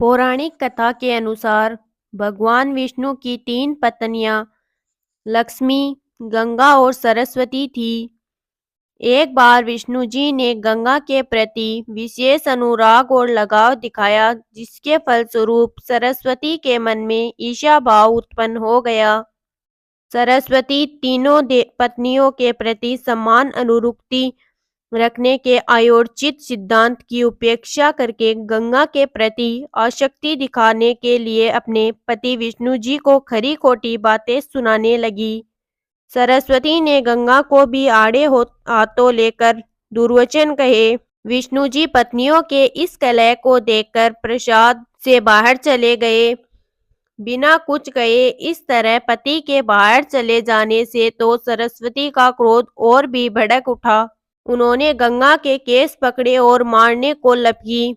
पौराणिक कथा के अनुसार भगवान विष्णु की तीन पत्नियां लक्ष्मी, गंगा और सरस्वती थी। एक बार विष्णु जी ने गंगा के प्रति विशेष अनुराग और लगाव दिखाया, जिसके फलस्वरूप सरस्वती के मन में ईर्ष्या भाव उत्पन्न हो गया। सरस्वती तीनों पत्नियों के प्रति समान अनुरक्ति रखने के आयोजित सिद्धांत की उपेक्षा करके गंगा के प्रति आसक्ति दिखाने के लिए अपने पति विष्णु जी को खरी खोटी बातें सुनाने लगी। सरस्वती ने गंगा को भी आड़े हाथों लेकर दुर्वचन कहे। विष्णु जी पत्नियों के इस कलह को देखकर प्रसाद से बाहर चले गए। बिना कुछ कहे इस तरह पति के बाहर चले जाने से तो सरस्वती का क्रोध और भी भड़क उठा। उन्होंने गंगा के केस पकड़े और मारने को लपकी।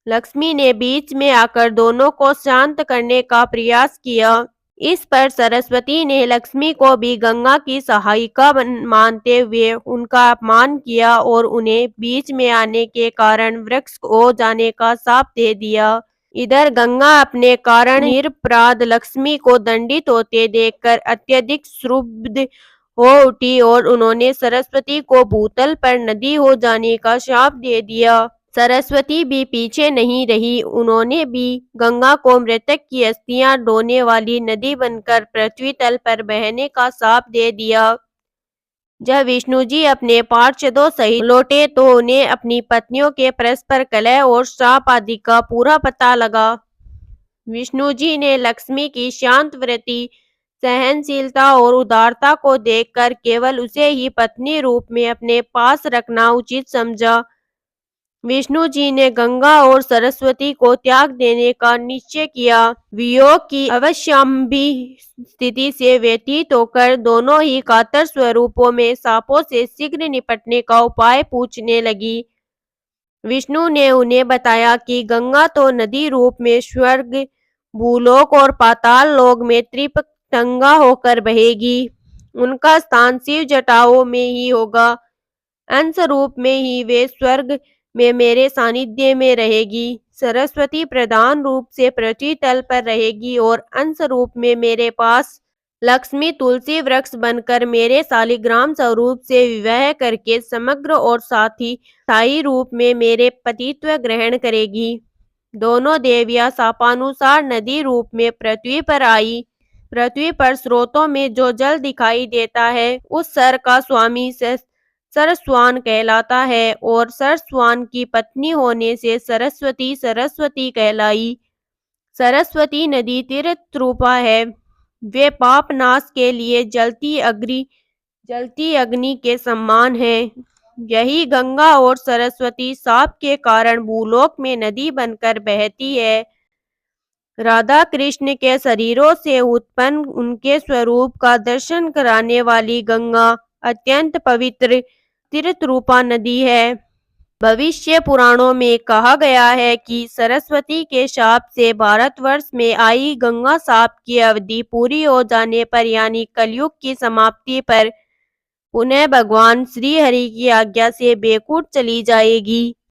लक्ष्मी ने बीच में आकर दोनों को शांत करने का प्रयास किया। इस पर सरस्वती ने लक्ष्मी को भी गंगा की सहायिका मानते हुए उनका अपमान किया और उन्हें बीच में आने के कारण वृक्ष हो जाने का शाप दे दिया। इधर गंगा अपने कारण निरपराध लक्ष्मी को दंडित होते देखकर अत्यधिक क्षुब्ध हो उठी और उन्होंने सरस्वती को भूतल पर नदी हो जाने का शाप दे दिया। सरस्वती भी पीछे नहीं रही, उन्होंने भी गंगा को मृतक की अस्थियां ढोने वाली नदी बनकर पृथ्वी तल पर बहने का शाप दे दिया। जब विष्णु जी अपने पार्षदों सहित लौटे तो उन्हें अपनी पत्नियों के परस्पर कलह और श्राप आदि का पूरा पता लगा। विष्णु जी ने लक्ष्मी की शांत वृत्ति, सहनशीलता और उदारता को देखकर केवल उसे ही पत्नी रूप में अपने पास रखना उचित समझा। विष्णु जी ने गंगा और सरस्वती को त्याग देने का निश्चय किया। वियोग की अवश्यंभी स्थिति से व्यतीत होकर दोनों ही कातर स्वरूपों में सांपों से शीघ्र निपटने का उपाय पूछने लगी। विष्णु ने उन्हें बताया कि गंगा तो नदी रूप में स्वर्ग, भूलोक और पाताल लोक में त्रिपतंगा होकर बहेगी। उनका स्थान शिव जटाओं में ही होगा। अंश रूप में ही वे स्वर्ग में मेरे सानिध्य में रहेगी। सरस्वती प्रधान रूप से पृथ्वी तल पर रहेगी और अंश रूप में मेरे पास। लक्ष्मी तुलसी वृक्ष बनकर मेरे शालिग्राम स्वरूप से विवाह करके समग्र और स्थायी रूप में मेरे पतित्व ग्रहण करेगी। दोनों देवियां शापानुसार नदी रूप में पृथ्वी पर आई। पृथ्वी पर स्रोतों में जो जल दिखाई देता है उस सर का स्वामी सरस्वान कहलाता है और सरस्वान की पत्नी होने से सरस्वती सरस्वती कहलाई। सरस्वती नदी तीर्थ रूपा है। वे पाप नाश के लिए जलती अग्नि के समान है। यही गंगा और सरस्वती शाप के कारण भूलोक में नदी बनकर बहती है। राधा कृष्ण के शरीरों से उत्पन्न उनके स्वरूप का दर्शन कराने वाली गंगा अत्यंत पवित्र तीर्थ रूपा नदी है। भविष्य पुराणों में कहा गया है कि सरस्वती के शाप से भारतवर्ष में आई गंगा शाप की अवधि पूरी हो जाने पर यानी कलयुग की समाप्ति पर पुनः भगवान श्री हरि की आज्ञा से बैकुंठ चली जाएगी।